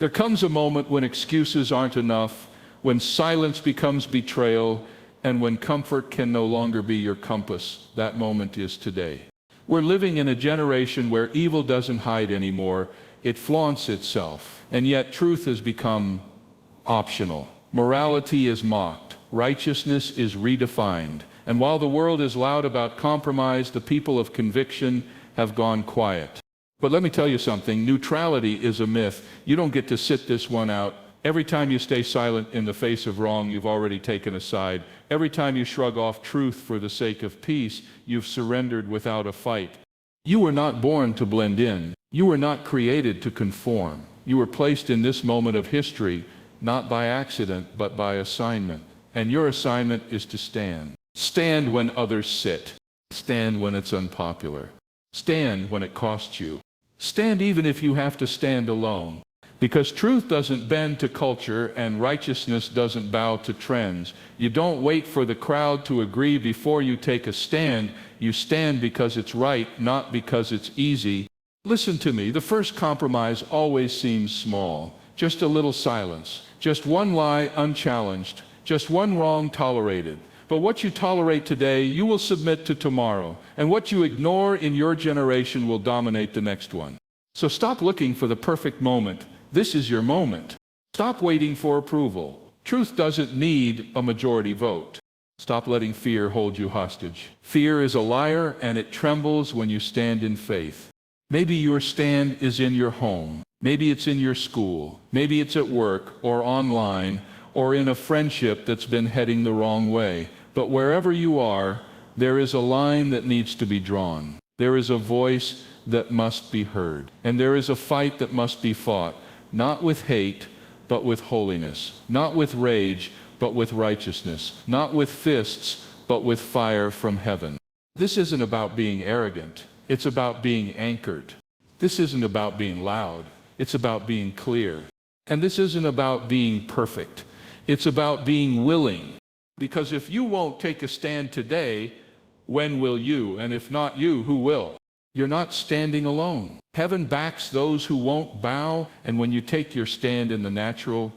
There comes a moment when excuses aren't enough, when silence becomes betrayal, and when comfort can no longer be your compass. That moment is today. We're living in a generation where evil doesn't hide anymore. It flaunts itself. And yet truth has become optional. Morality is mocked. Righteousness is redefined. And while the world is loud about compromise, the people of conviction have gone quiet. But let me tell you something, neutrality is a myth. You don't get to sit this one out. Every time you stay silent in the face of wrong, you've already taken a side. Every time you shrug off truth for the sake of peace, you've surrendered without a fight. You were not born to blend in. You were not created to conform. You were placed in this moment of history, not by accident, but by assignment. And your assignment is to stand. Stand when others sit. Stand when it's unpopular. Stand when it costs you. Stand even if you have to stand alone. Because truth doesn't bend to culture and righteousness doesn't bow to trends. You don't wait for the crowd to agree before you take a stand. You stand because it's right, not because it's easy. Listen to me, the first compromise always seems small. Just a little silence. Just one lie unchallenged. Just one wrong tolerated. But what you tolerate today, you will submit to tomorrow. And what you ignore in your generation will dominate the next one. So stop looking for the perfect moment. This is your moment. Stop waiting for approval. Truth doesn't need a majority vote. Stop letting fear hold you hostage. Fear is a liar and it trembles when you stand in faith. Maybe your stand is in your home. Maybe it's in your school. Maybe it's at work or online or in a friendship that's been heading the wrong way. But wherever you are, there is a line that needs to be drawn. There is a voice that must be heard. And there is a fight that must be fought. Not with hate, but with holiness. Not with rage, but with righteousness. Not with fists, but with fire from heaven. This isn't about being arrogant. It's about being anchored. This isn't about being loud. It's about being clear. And this isn't about being perfect. It's about being willing. Because if you won't take a stand today, when will you? And if not you, who will? You're not standing alone. Heaven backs those who won't bow, and when you take your stand in the natural,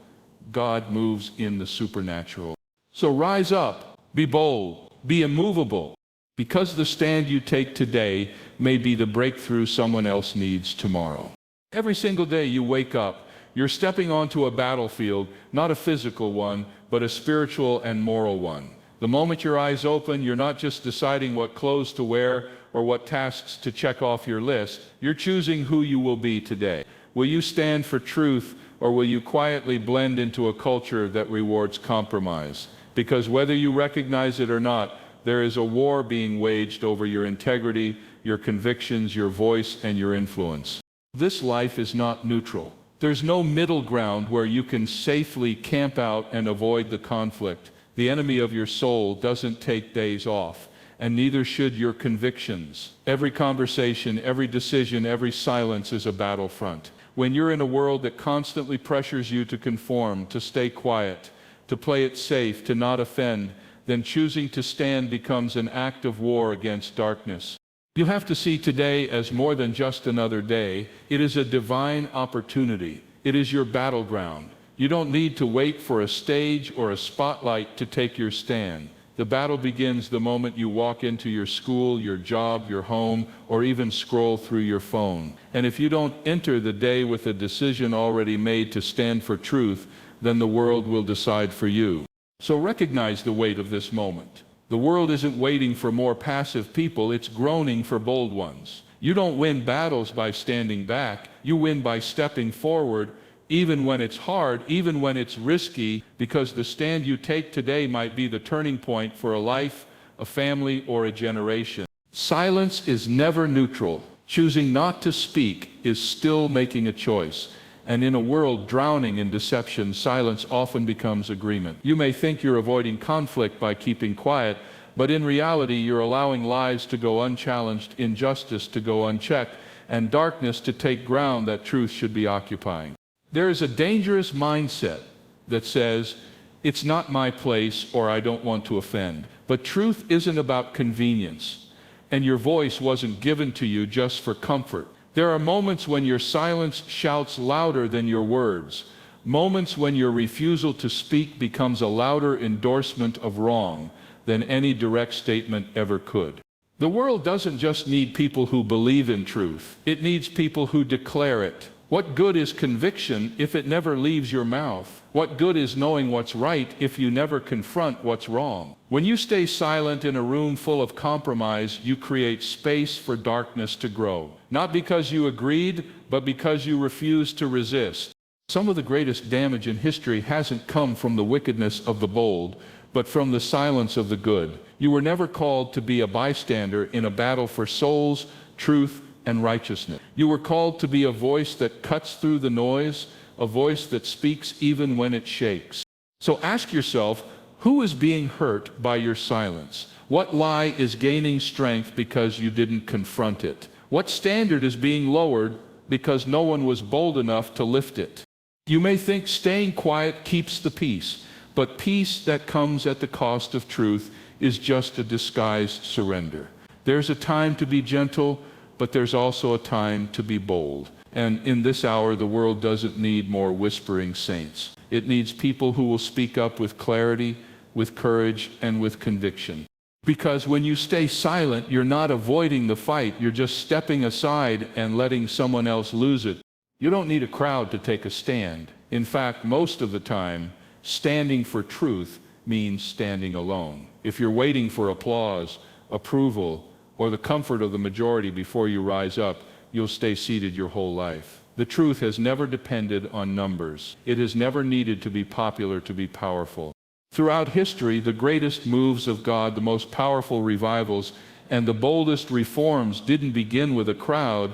God moves in the supernatural. So rise up, be bold, be immovable, because the stand you take today may be the breakthrough someone else needs tomorrow. Every single day you wake up, you're stepping onto a battlefield, not a physical one, but a spiritual and moral one. The moment your eyes open, you're not just deciding what clothes to wear or what tasks to check off your list. You're choosing who you will be today. Will you stand for truth, or will you quietly blend into a culture that rewards compromise? Because whether you recognize it or not, there is a war being waged over your integrity, your convictions, your voice, and your influence. This life is not neutral. There's no middle ground where you can safely camp out and avoid the conflict. The enemy of your soul doesn't take days off, and neither should your convictions. Every conversation, every decision, every silence is a battlefront. When you're in a world that constantly pressures you to conform, to stay quiet, to play it safe, to not offend, then choosing to stand becomes an act of war against darkness. You have to see today as more than just another day. It is a divine opportunity. It is your battleground. You don't need to wait for a stage or a spotlight to take your stand. The battle begins the moment you walk into your school, your job, your home, or even scroll through your phone. And if you don't enter the day with a decision already made to stand for truth, then the world will decide for you. So recognize the weight of this moment. The world isn't waiting for more passive people, it's groaning for bold ones. You don't win battles by standing back, you win by stepping forward, even when it's hard, even when it's risky, because the stand you take today might be the turning point for a life, a family, or a generation. Silence is never neutral. Choosing not to speak is still making a choice. And in a world drowning in deception, silence often becomes agreement. You may think you're avoiding conflict by keeping quiet, but in reality you're allowing lies to go unchallenged, injustice to go unchecked, and darkness to take ground that truth should be occupying. There is a dangerous mindset that says, it's not my place or I don't want to offend. But truth isn't about convenience, and your voice wasn't given to you just for comfort. There are moments when your silence shouts louder than your words. Moments when your refusal to speak becomes a louder endorsement of wrong than any direct statement ever could. The world doesn't just need people who believe in truth. It needs people who declare it. What good is conviction if it never leaves your mouth? What good is knowing what's right if you never confront what's wrong? When you stay silent in a room full of compromise, you create space for darkness to grow. Not because you agreed, but because you refused to resist. Some of the greatest damage in history hasn't come from the wickedness of the bold, but from the silence of the good. You were never called to be a bystander in a battle for souls, truth, and righteousness. You were called to be a voice that cuts through the noise, a voice that speaks even when it shakes. So ask yourself, who is being hurt by your silence? What lie is gaining strength because you didn't confront it? What standard is being lowered because no one was bold enough to lift it? You may think staying quiet keeps the peace, but peace that comes at the cost of truth is just a disguised surrender. There's a time to be gentle, but there's also a time to be bold. And in this hour, the world doesn't need more whispering saints. It needs people who will speak up with clarity, with courage, and with conviction. Because when you stay silent, you're not avoiding the fight, you're just stepping aside and letting someone else lose it. You don't need a crowd to take a stand. In fact, most of the time, standing for truth means standing alone. If you're waiting for applause, approval, or the comfort of the majority before you rise up, you'll stay seated your whole life. The truth has never depended on numbers. It has never needed to be popular to be powerful. Throughout history, the greatest moves of God, the most powerful revivals, and the boldest reforms didn't begin with a crowd.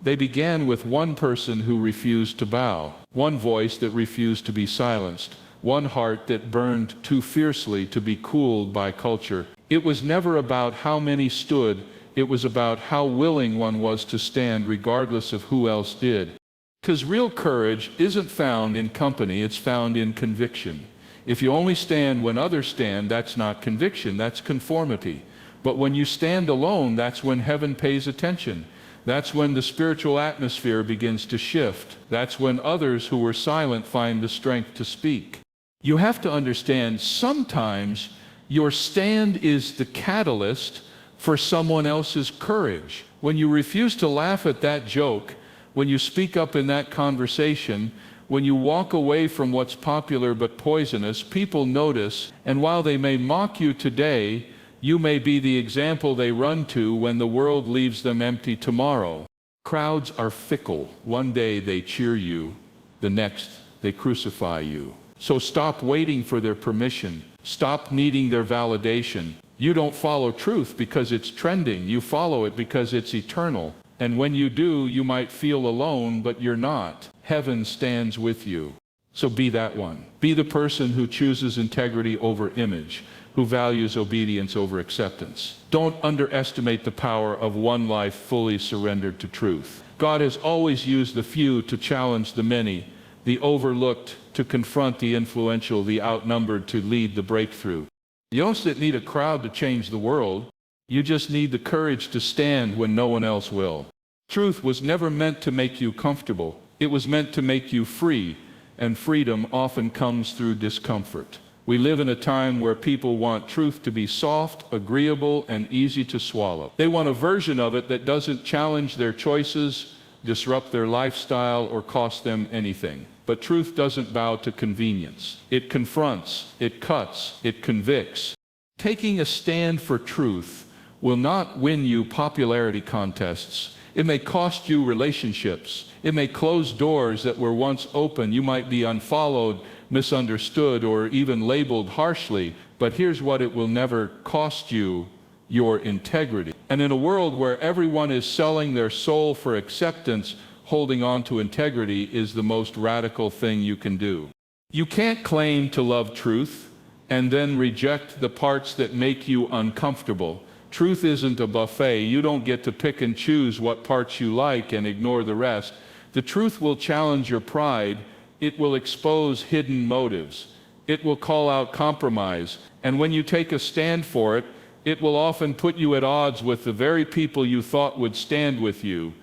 They began with one person who refused to bow, one voice that refused to be silenced, one heart that burned too fiercely to be cooled by culture. It was never about how many stood, it was about how willing one was to stand regardless of who else did. Because real courage isn't found in company, it's found in conviction. If you only stand when others stand, that's not conviction, that's conformity. But when you stand alone, that's when heaven pays attention. That's when the spiritual atmosphere begins to shift. That's when others who were silent find the strength to speak. You have to understand, sometimes your stand is the catalyst for someone else's courage. When you refuse to laugh at that joke, when you speak up in that conversation, when you walk away from what's popular but poisonous, people notice, and while they may mock you today, you may be the example they run to when the world leaves them empty tomorrow. Crowds are fickle. One day they cheer you, the next they crucify you. So stop waiting for their permission. Stop needing their validation. You don't follow truth because it's trending. You follow it because it's eternal. And when you do, you might feel alone, but you're not. Heaven stands with you. So be that one. Be the person who chooses integrity over image, who values obedience over acceptance. Don't underestimate the power of one life fully surrendered to truth. God has always used the few to challenge the many, the overlooked to confront the influential, the outnumbered to lead the breakthrough. You don't need a crowd to change the world. You just need the courage to stand when no one else will. Truth was never meant to make you comfortable. It was meant to make you free, and freedom often comes through discomfort. We live in a time where people want truth to be soft, agreeable, and easy to swallow. They want a version of it that doesn't challenge their choices, disrupt their lifestyle, or cost them anything. But truth doesn't bow to convenience. It confronts, it cuts, it convicts. Taking a stand for truth will not win you popularity contests. It may cost you relationships. It may close doors that were once open. You might be unfollowed, misunderstood, or even labeled harshly. But here's what it will never cost you: your integrity. And in a world where everyone is selling their soul for acceptance, holding on to integrity is the most radical thing you can do. You can't claim to love truth and then reject the parts that make you uncomfortable. Truth isn't a buffet. You don't get to pick and choose what parts you like and ignore the rest. The truth will challenge your pride. It will expose hidden motives. It will call out compromise. And when you take a stand for it, it will often put you at odds with the very people you thought would stand with you.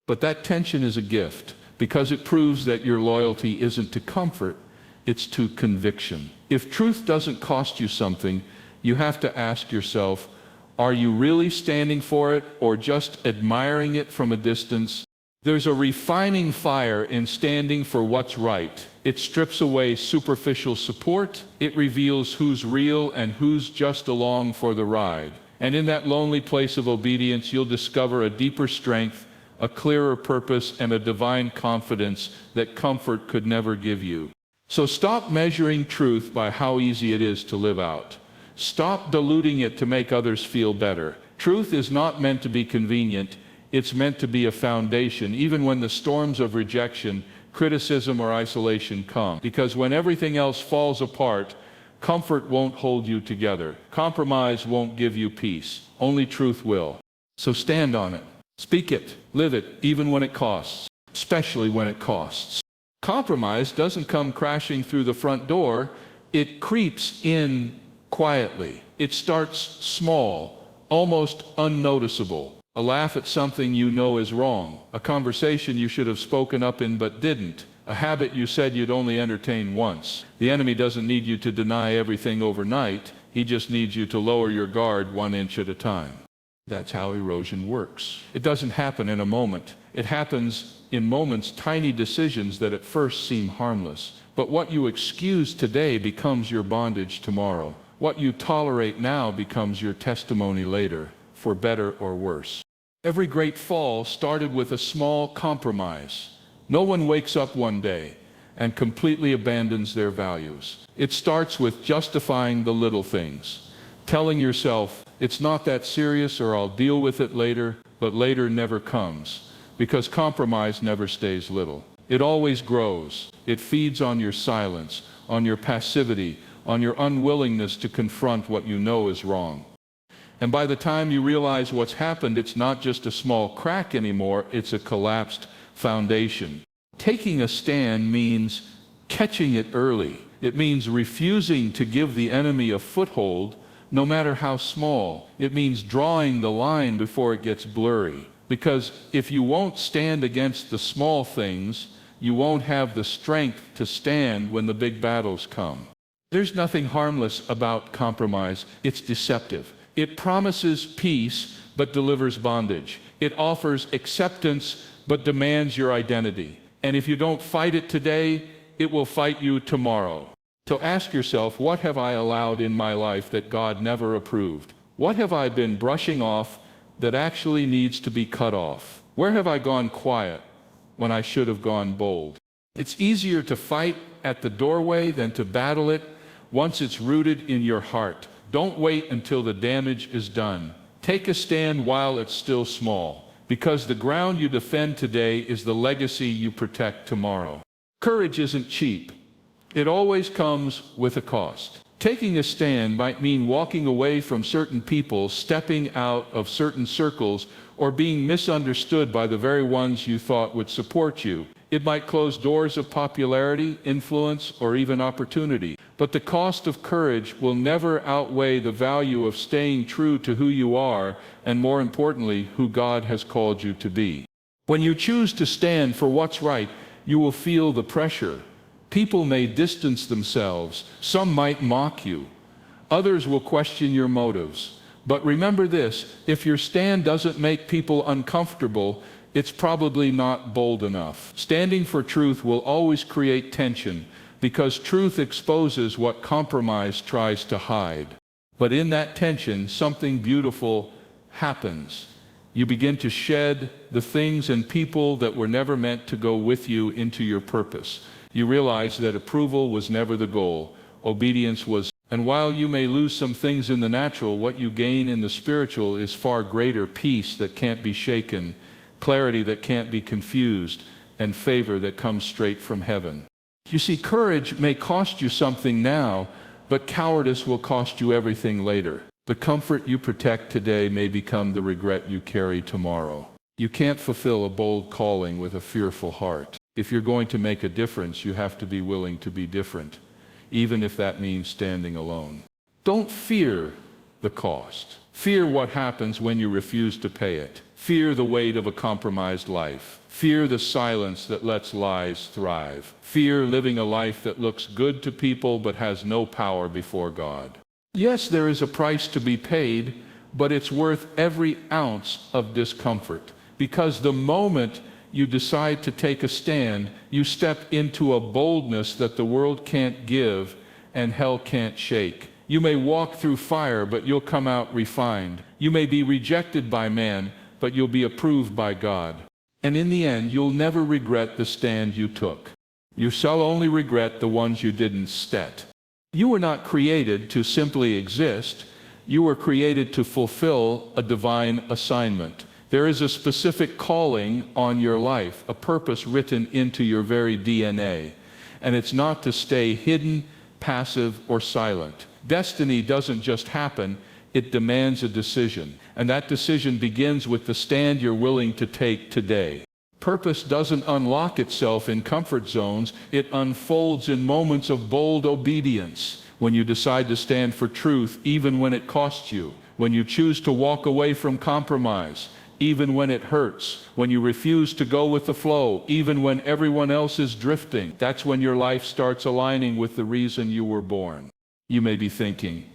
But that tension is a gift because it proves that your loyalty isn't to comfort, it's to conviction. If truth doesn't cost you something, you have to ask yourself, are you really standing for it or just admiring it from a distance? There's a refining fire in standing for what's right. It strips away superficial support. It reveals who's real and who's just along for the ride. And in that lonely place of obedience, you'll discover a deeper strength, a clearer purpose, and a divine confidence that comfort could never give you. So stop measuring truth by how easy it is to live out. Stop diluting it to make others feel better. Truth is not meant to be convenient. It's meant to be a foundation, even when the storms of rejection, criticism, or isolation come. Because when everything else falls apart, comfort won't hold you together. Compromise won't give you peace. Only truth will. So stand on it. Speak it. Live it, even when it costs, especially when it costs. Compromise doesn't come crashing through the front door. It creeps in quietly. It starts small, almost unnoticeable. A laugh at something you know is wrong. A conversation you should have spoken up in but didn't. A habit you said you'd only entertain once. The enemy doesn't need you to deny everything overnight. He just needs you to lower your guard 1 inch at a time. That's how erosion works. It doesn't happen in a moment. It happens in moments, tiny decisions that at first seem harmless. But what you excuse today becomes your bondage tomorrow. What you tolerate now becomes your testimony later, for better or worse. Every great fall started with a small compromise. No one wakes up one day and completely abandons their values. It starts with justifying the little things, telling yourself, it's not that serious or I'll deal with it later, but later never comes, because compromise never stays little. It always grows. It feeds on your silence, on your passivity, on your unwillingness to confront what you know is wrong. And by the time you realize what's happened, it's not just a small crack anymore, it's a collapsed foundation. Taking a stand means catching it early. It means refusing to give the enemy a foothold, no matter how small. It means drawing the line before it gets blurry. Because if you won't stand against the small things, you won't have the strength to stand when the big battles come. There's nothing harmless about compromise. It's deceptive. It promises peace, but delivers bondage. It offers acceptance, but demands your identity. And if you don't fight it today, it will fight you tomorrow. So ask yourself, what have I allowed in my life that God never approved? What have I been brushing off that actually needs to be cut off? Where have I gone quiet when I should have gone bold? It's easier to fight at the doorway than to battle it once it's rooted in your heart. Don't wait until the damage is done. Take a stand while it's still small, because the ground you defend today is the legacy you protect tomorrow. Courage isn't cheap. It always comes with a cost. Taking a stand might mean walking away from certain people, stepping out of certain circles, or being misunderstood by the very ones you thought would support you. It might close doors of popularity, influence, or even opportunity. But the cost of courage will never outweigh the value of staying true to who you are, and more importantly, who God has called you to be. When you choose to stand for what's right, you will feel the pressure. People may distance themselves. Some might mock you. Others will question your motives. But remember this, if your stand doesn't make people uncomfortable, it's probably not bold enough. Standing for truth will always create tension, because truth exposes what compromise tries to hide. But in that tension, something beautiful happens. You begin to shed the things and people that were never meant to go with you into your purpose. You realize that approval was never the goal. Obedience was. And while you may lose some things in the natural, what you gain in the spiritual is far greater: peace that can't be shaken, clarity that can't be confused, and favor that comes straight from heaven. You see, courage may cost you something now, but cowardice will cost you everything later. The comfort you protect today may become the regret you carry tomorrow. You can't fulfill a bold calling with a fearful heart. If you're going to make a difference, you have to be willing to be different, even if that means standing alone. Don't fear the cost. Fear what happens when you refuse to pay it. Fear the weight of a compromised life. Fear the silence that lets lies thrive. Fear living a life that looks good to people but has no power before God. Yes, there is a price to be paid, but it's worth every ounce of discomfort. Because the moment you decide to take a stand, you step into a boldness that the world can't give and hell can't shake. You may walk through fire, but you'll come out refined. You may be rejected by man, but you'll be approved by God. And in the end, you'll never regret the stand you took. You shall only regret the ones you didn't set. You were not created to simply exist. You were created to fulfill a divine assignment. There is a specific calling on your life, a purpose written into your very DNA. And it's not to stay hidden, passive, or silent. Destiny doesn't just happen, it demands a decision. And that decision begins with the stand you're willing to take today. Purpose doesn't unlock itself in comfort zones, it unfolds in moments of bold obedience. When you decide to stand for truth, even when it costs you. When you choose to walk away from compromise, even when it hurts. When you refuse to go with the flow, even when everyone else is drifting. That's when your life starts aligning with the reason you were born. You may be thinking,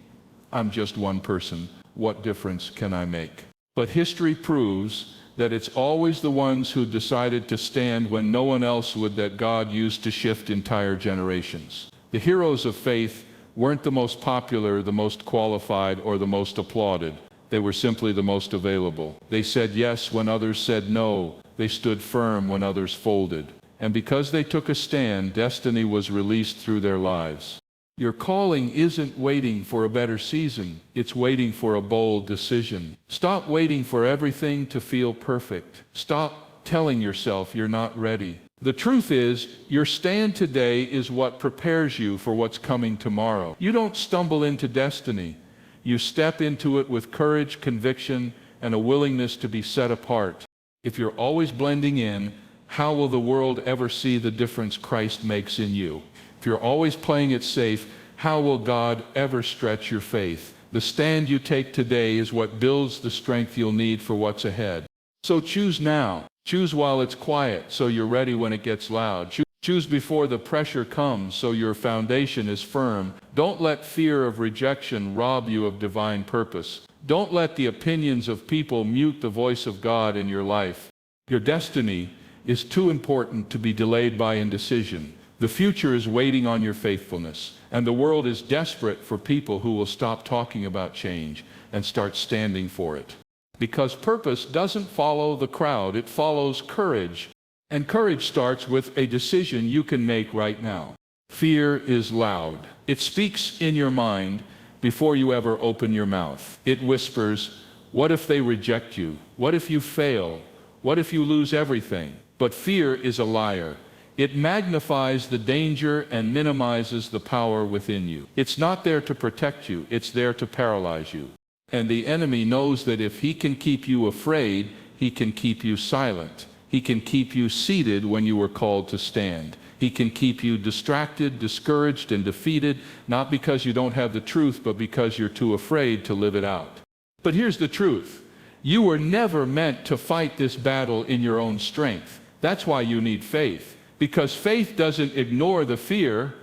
I'm just one person. What difference can I make? But history proves that it's always the ones who decided to stand when no one else would that God used to shift entire generations. The heroes of faith weren't the most popular, the most qualified, or the most applauded. They were simply the most available. They said yes when others said no. They stood firm when others folded. And because they took a stand, destiny was released through their lives. Your calling isn't waiting for a better season. It's waiting for a bold decision. Stop waiting for everything to feel perfect. Stop telling yourself you're not ready. The truth is, your stand today is what prepares you for what's coming tomorrow. You don't stumble into destiny. You step into it with courage, conviction, and a willingness to be set apart. If you're always blending in, how will the world ever see the difference Christ makes in you? If you're always playing it safe, how will God ever stretch your faith? The stand you take today is what builds the strength you'll need for what's ahead. So choose now. Choose while it's quiet, so you're ready when it gets loud. Choose before the pressure comes, so your foundation is firm. Don't let fear of rejection rob you of divine purpose. Don't let the opinions of people mute the voice of God in your life. Your destiny is too important to be delayed by indecision. The future is waiting on your faithfulness, and the world is desperate for people who will stop talking about change and start standing for it. Because purpose doesn't follow the crowd, it follows courage. And courage starts with a decision you can make right now. Fear is loud. It speaks in your mind before you ever open your mouth. It whispers, what if they reject you? What if you fail? What if you lose everything? But fear is a liar. It magnifies the danger and minimizes the power within you. It's not there to protect you, it's there to paralyze you. And the enemy knows that if he can keep you afraid, he can keep you silent. He can keep you seated when you were called to stand. He can keep you distracted, discouraged, and defeated, not because you don't have the truth, but because you're too afraid to live it out. But here's the truth. You were never meant to fight this battle in your own strength. That's why you need faith. Because faith doesn't ignore the fear,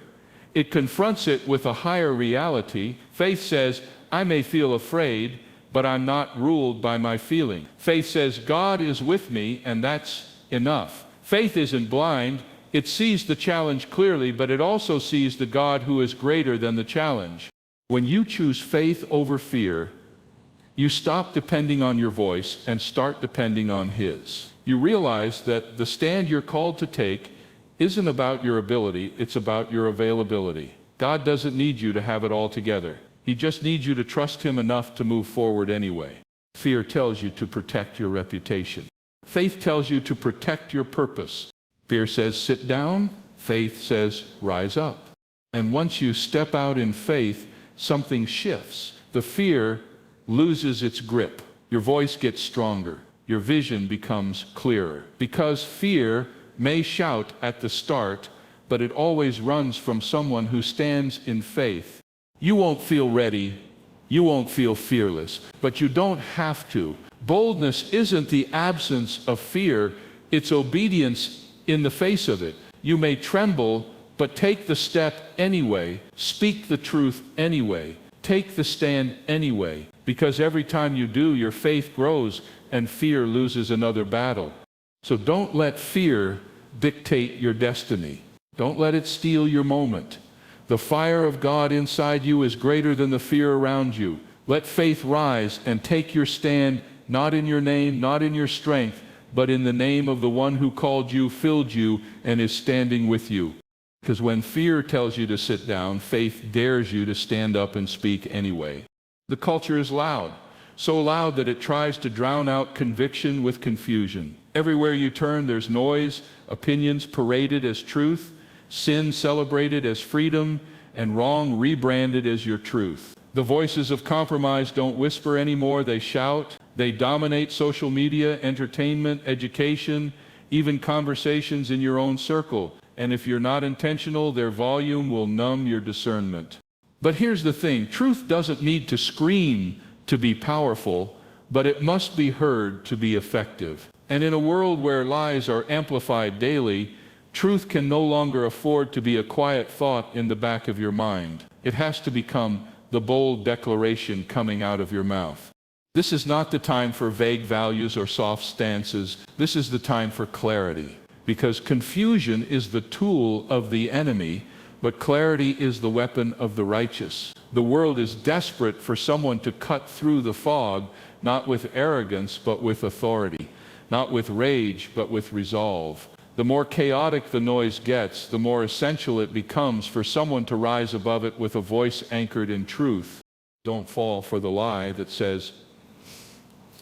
it confronts it with a higher reality. Faith says, I may feel afraid, but I'm not ruled by my feeling. Faith says, God is with me, and that's enough. Faith isn't blind. It sees the challenge clearly, but it also sees the God who is greater than the challenge. When you choose faith over fear, you stop depending on your voice and start depending on His. You realize that the stand you're called to take isn't about your ability, it's about your availability. God doesn't need you to have it all together. He just needs you to trust Him enough to move forward anyway. Fear tells you to protect your reputation. Faith tells you to protect your purpose. Fear says, sit down. Faith says, rise up. And once you step out in faith, something shifts. The fear loses its grip. Your voice gets stronger. Your vision becomes clearer. Because fear may shout at the start, but it always runs from someone who stands in faith. You won't feel ready You won't feel fearless, but you don't have to. Boldness isn't the absence of fear, it's obedience in the face of it. You may tremble, but take the step anyway. Speak the truth anyway. Take the stand anyway. Because every time you do, your faith grows and fear loses another battle. So don't let fear dictate your destiny. Don't let it steal your moment. The fire of God inside you is greater than the fear around you. Let faith rise and take your stand, not in your name, not in your strength, but in the name of the one who called you, filled you, and is standing with you. Because when fear tells you to sit down, faith dares you to stand up and speak anyway. The culture is loud, so loud that it tries to drown out conviction with confusion. Everywhere you turn, there's noise, opinions paraded as truth, sin celebrated as freedom, and wrong rebranded as your truth. The voices of compromise don't whisper anymore, they shout. They dominate social media, entertainment, education, even conversations in your own circle. And if you're not intentional, their volume will numb your discernment. But here's the thing, truth doesn't need to scream to be powerful, but it must be heard to be effective. And in a world where lies are amplified daily, truth can no longer afford to be a quiet thought in the back of your mind. It has to become the bold declaration coming out of your mouth. This is not the time for vague values or soft stances. This is the time for clarity. Because confusion is the tool of the enemy, but clarity is the weapon of the righteous. The world is desperate for someone to cut through the fog, not with arrogance, but with authority. Not with rage, but with resolve. The more chaotic the noise gets, the more essential it becomes for someone to rise above it with a voice anchored in truth. Don't fall for the lie that says,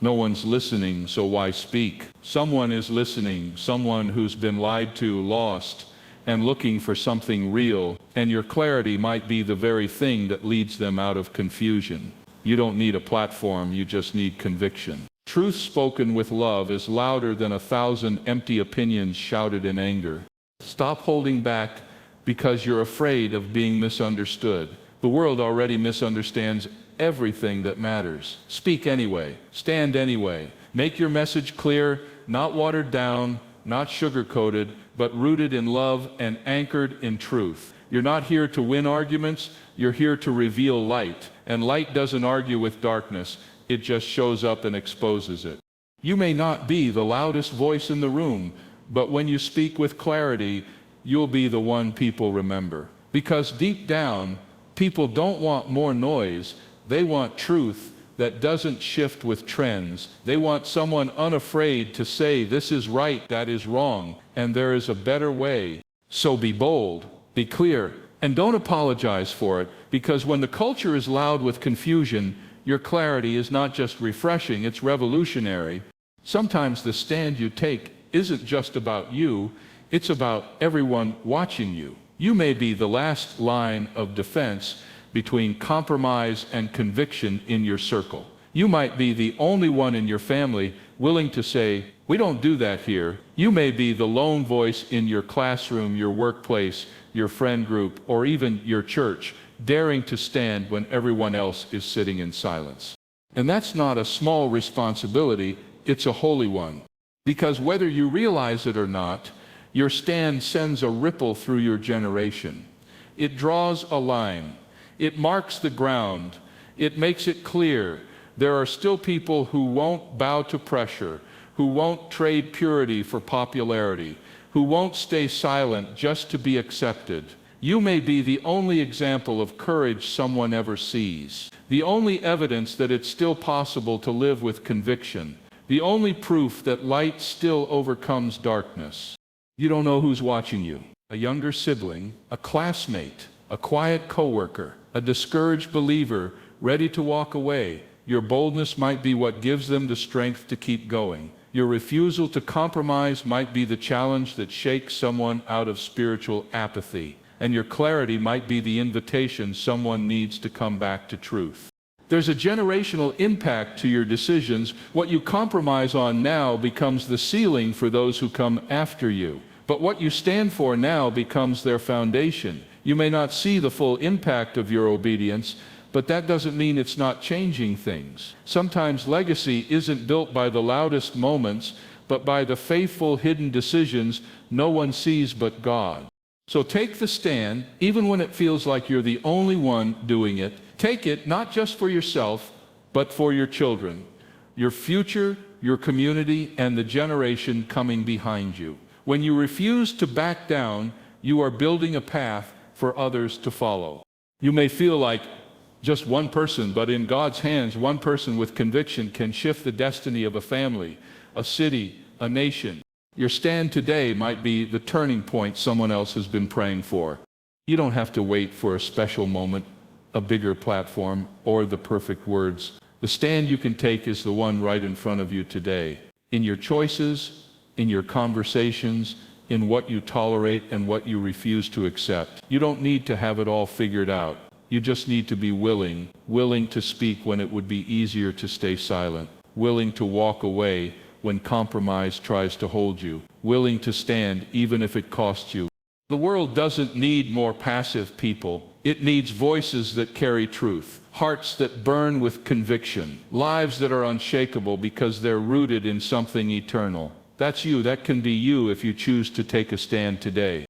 no one's listening, so why speak? Someone is listening, someone who's been lied to, lost, and looking for something real, and your clarity might be the very thing that leads them out of confusion. You don't need a platform, you just need conviction. Truth spoken with love is louder than 1,000 empty opinions shouted in anger. Stop holding back because you're afraid of being misunderstood. The world already misunderstands everything that matters. Speak anyway. Stand anyway. Make your message clear, not watered down, not sugar-coated, but rooted in love and anchored in truth. You're not here to win arguments, you're here to reveal light. And light doesn't argue with darkness, it just shows up and exposes it. You may not be the loudest voice in the room, but when you speak with clarity, you'll be the one people remember. Because deep down, people don't want more noise, they want truth that doesn't shift with trends. They want someone unafraid to say, this is right, that is wrong, and there is a better way. So be bold, be clear, and don't apologize for it, because when the culture is loud with confusion, your clarity is not just refreshing, it's revolutionary. Sometimes the stand you take isn't just about you, it's about everyone watching you. You may be the last line of defense between compromise and conviction in your circle. You might be the only one in your family willing to say, we don't do that here. You may be the lone voice in your classroom, your workplace, your friend group, or even your church, daring to stand when everyone else is sitting in silence. And that's not a small responsibility, it's a holy one. Because whether you realize it or not, your stand sends a ripple through your generation. It draws a line. It marks the ground. It makes it clear there are still people who won't bow to pressure, who won't trade purity for popularity, who won't stay silent just to be accepted. You may be the only example of courage someone ever sees, the only evidence that it's still possible to live with conviction, the only proof that light still overcomes darkness. You don't know who's watching you. A younger sibling, a classmate, a quiet coworker, a discouraged believer ready to walk away. Your boldness might be what gives them the strength to keep going. Your refusal to compromise might be the challenge that shakes someone out of spiritual apathy. And your clarity might be the invitation someone needs to come back to truth. There's a generational impact to your decisions. What you compromise on now becomes the ceiling for those who come after you. But what you stand for now becomes their foundation. You may not see the full impact of your obedience, but that doesn't mean it's not changing things. Sometimes legacy isn't built by the loudest moments, but by the faithful hidden decisions no one sees but God. So take the stand, even when it feels like you're the only one doing it. Take it not just for yourself, but for your children, your future, your community, and the generation coming behind you. When you refuse to back down, you are building a path for others to follow. You may feel like just one person, but in God's hands, one person with conviction can shift the destiny of a family, a city, a nation. Your stand today might be the turning point someone else has been praying for. You don't have to wait for a special moment, a bigger platform, or the perfect words. The stand you can take is the one right in front of you today. In your choices, in your conversations, in what you tolerate and what you refuse to accept. You don't need to have it all figured out. You just need to be willing to speak when it would be easier to stay silent, willing to walk away when compromise tries to hold you, willing to stand even if it costs you. The world doesn't need more passive people. It needs voices that carry truth, hearts that burn with conviction, lives that are unshakable because they're rooted in something eternal. That's you. That can be you if you choose to take a stand today.